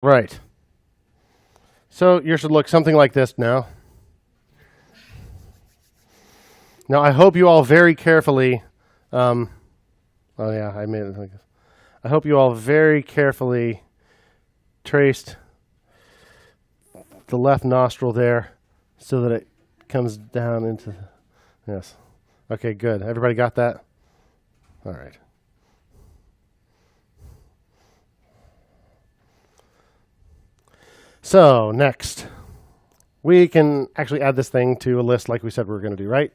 Right. So yours should look something like this now. Now I hope you all very carefully. Oh yeah, I made it like this. I hope you all very carefully traced the left nostril there so that it comes down into. Yes. Okay, good. Everybody got that? All right. So next, we can actually add this thing to a list like we said we were going to do, right?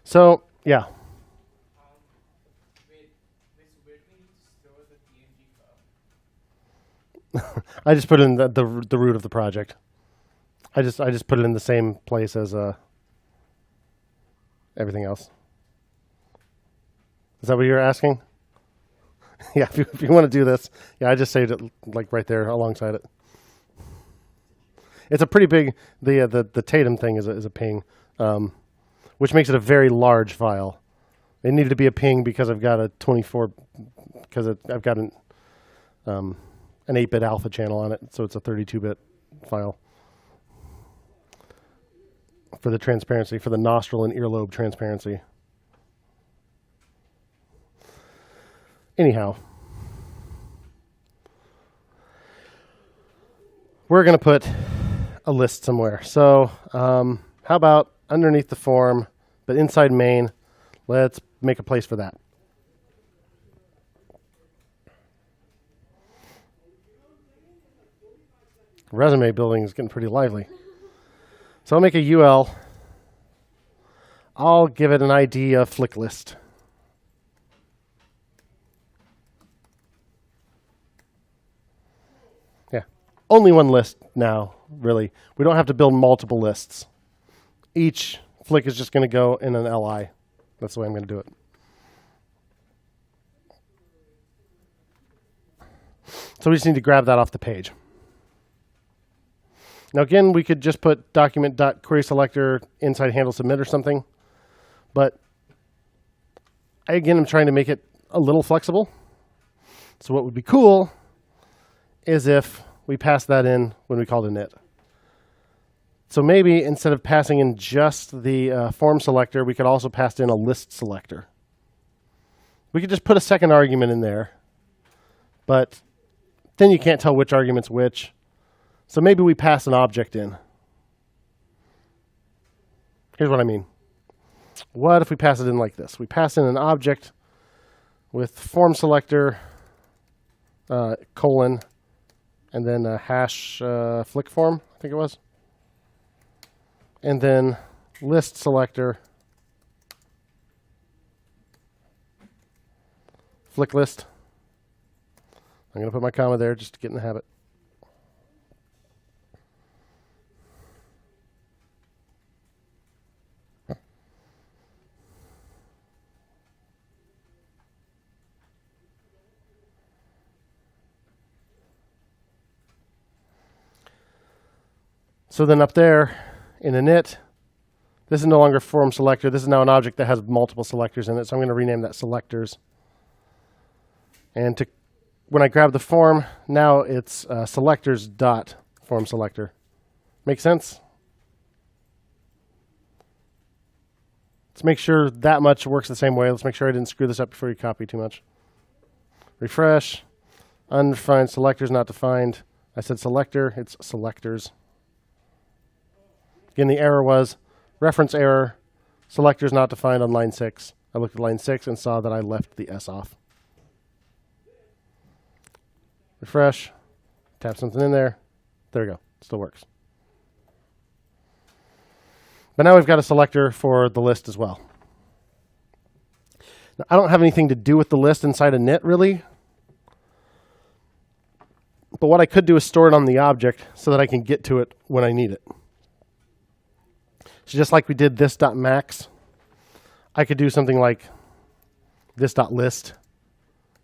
So, yeah. I just put in the root of the project. I just put it in the same place as everything else. Is that what you're asking? Yeah, if you want to do this, yeah, I just saved it like right there alongside it. It's a pretty big. The Tatum thing is a ping, which makes it a very large file. It needed to be a ping because I've got a 24 because I've got an 8-bit alpha channel on it, so it's a 32-bit file for the transparency, for the nostril and earlobe transparency. Anyhow, we're going to put a list somewhere. So how about underneath the form, but inside main, let's make a place for that. Resume building is getting pretty lively. So I'll make a UL. I'll give it an ID of flick list. Yeah, only one list now, really. We don't have to build multiple lists. Each flick is just going to go in an LI. That's the way I'm going to do it. So we just need to grab that off the page. Now again, we could just put document.querySelector inside handle submit or something. But again, I'm trying to make it a little flexible. So what would be cool is if we pass that in when we called init. So maybe instead of passing in just the form selector, we could also pass in a list selector. We could just put a second argument in there, but then you can't tell which argument's which. So maybe we pass an object in. Here's what I mean. What if we pass it in like this? We pass in an object with form selector, colon, and then a hash flick form, I think it was. And then list selector, flick list. I'm going to put my comma there just to get in the habit. So then up there in init, this is no longer form selector. This is now an object that has multiple selectors in it. So I'm going to rename that selectors. And when I grab the form, now it's selectors dot form selector. Make sense? Let's make sure that much works the same way. Let's make sure I didn't screw this up before you copy too much. Refresh. Undefined selectors not defined. I said selector. It's selectors. Again, the error was reference error, selectors not defined on line 6. I looked at line 6 and saw that I left the S off. Refresh, tap something in there. There we go. It still works. But now we've got a selector for the list as well. Now, I don't have anything to do with the list inside a init, really. But what I could do is store it on the object so that I can get to it when I need it. So just like we did this.max, I could do something like this.list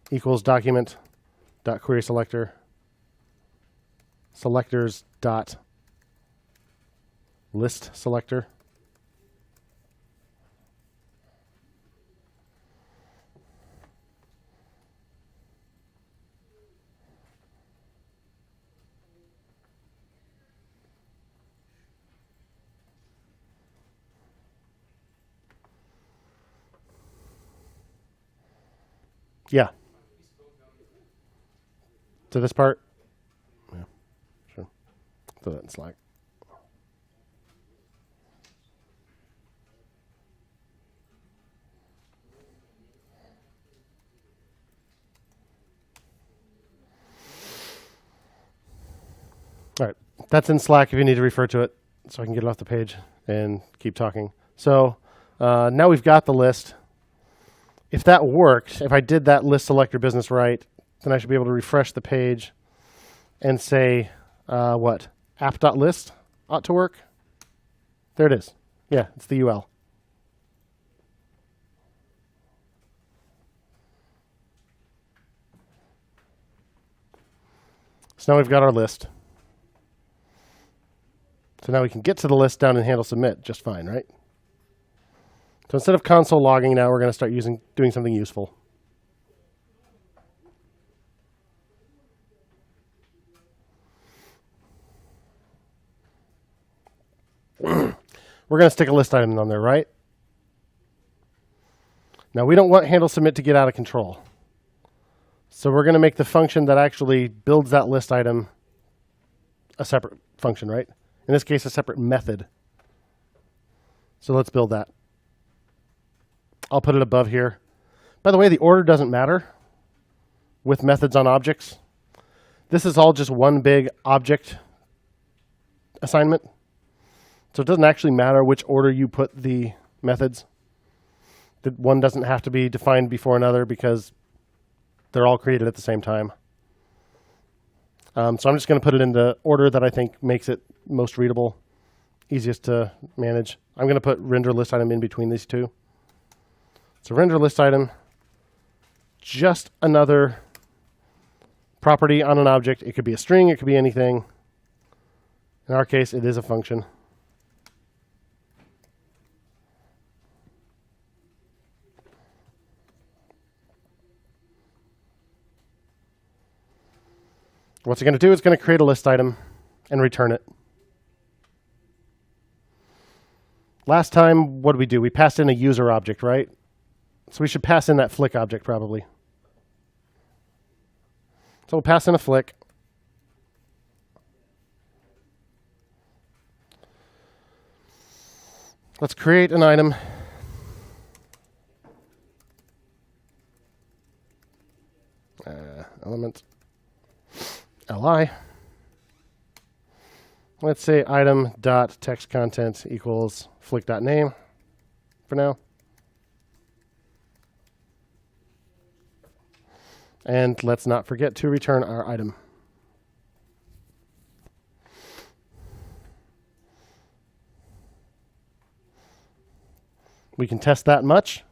equals document.querySelector selectors dot list selector. Yeah. To this part? Yeah, sure. Throw that in Slack. All right. That's in Slack if you need to refer to it so I can get it off the page and keep talking. So now we've got the list. If that worked, if I did that list selector business right, then I should be able to refresh the page and say, what? App.list ought to work. There it is. Yeah, it's the UL. So now we've got our list. So now we can get to the list down in handle submit just fine, right? So instead of console logging now, we're going to start doing something useful. We're going to stick a list item on there, right? Now we don't want handle submit to get out of control. So we're going to make the function that actually builds that list item a separate function, right? In this case, a separate method. So let's build that. I'll put it above here. By the way, the order doesn't matter with methods on objects. This is all just one big object assignment. So it doesn't actually matter which order you put the methods. One doesn't have to be defined before another because they're all created at the same time. So I'm just going to put it in the order that I think makes it most readable, easiest to manage. I'm going to put render list item in between these two. So render list item, just another property on an object. It could be a string, it could be anything. In our case, it is a function. What's it going to do? It's going to create a list item and return it. Last time, what did we do? We passed in a user object, right? So we should pass in that flick object probably. So we'll pass in a flick. Let's create an item. Element li. Let's say item.textContent equals flick.name for now. And let's not forget to return our item. We can test that much.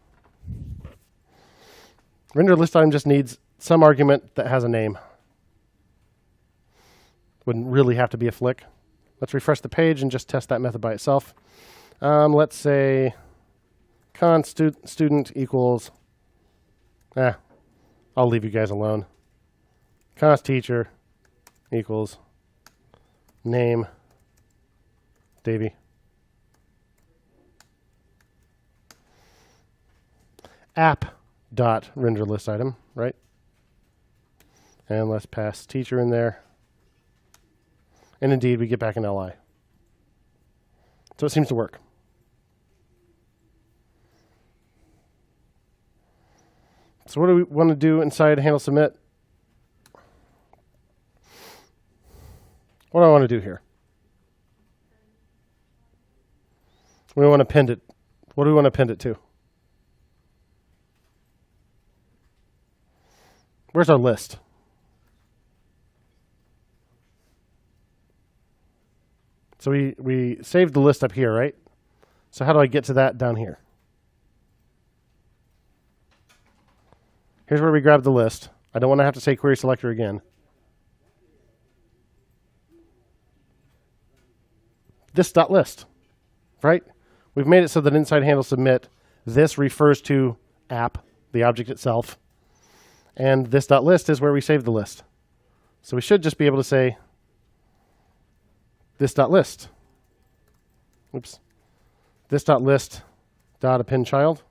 Render list item just needs some argument that has a name. Wouldn't really have to be a flick. Let's refresh the page and just test that method by itself. Let's say const student equals, I'll leave you guys alone. Const teacher equals name Davey. App dot render list item, right? And let's pass teacher in there. And indeed, we get back an li. So it seems to work. So what do we want to do inside handle submit? What do I want to do here? We want to append it. What do we want to append it to? Where's our list? So we saved the list up here, right? So how do I get to that down here? Here's where we grab the list. I don't want to have to say query selector again. this dot list, right? We've made it so that inside handle submit, this refers to app, the object itself, and this dot list is where we save the list. So we should just be able to say this dot list. Oops. This dot list dot append child.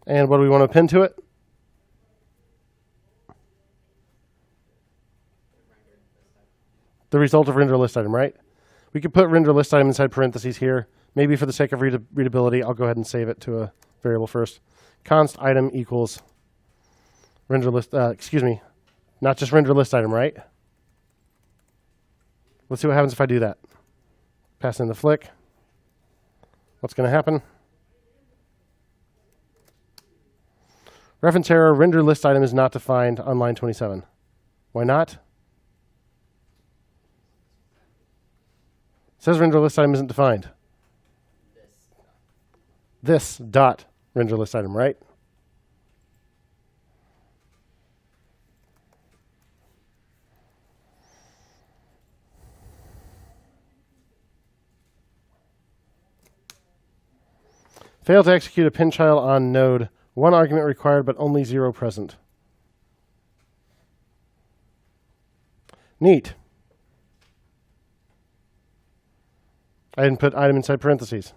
And what do we want to append to it? The result of render list item, right? We could put render list item inside parentheses here. Maybe for the sake of readability, I'll go ahead and save it to a variable first. Const item equals render list, not just render list item, right? Let's see what happens if I do that. Pass in the flick. What's going to happen? Reference error, render list item is not defined on line 27. Why not? It says render list item isn't defined. This dot render list item, right? Fail to execute a pin child on node. One argument required, but only 0 present. Neat. I didn't put item inside parentheses.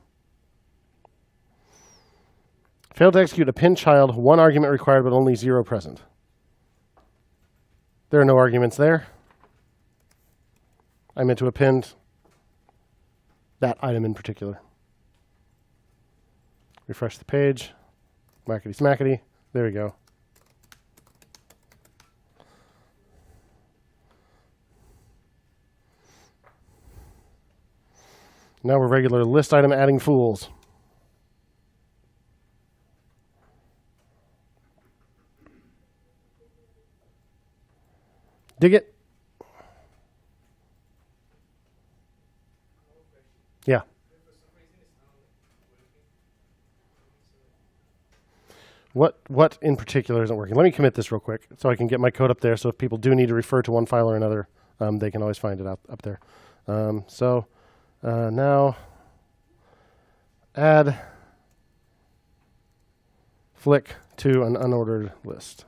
Failed to execute a pin child. One argument required, but only 0 present. There are no arguments there. I meant to append that item in particular. Refresh the page. Smackety smackety. There we go. Now we're regular list item adding fools. Dig it? Yeah. What in particular isn't working? Let me commit this real quick so I can get my code up there. So if people do need to refer to one file or another, they can always find it up there. Now add flick to an unordered list.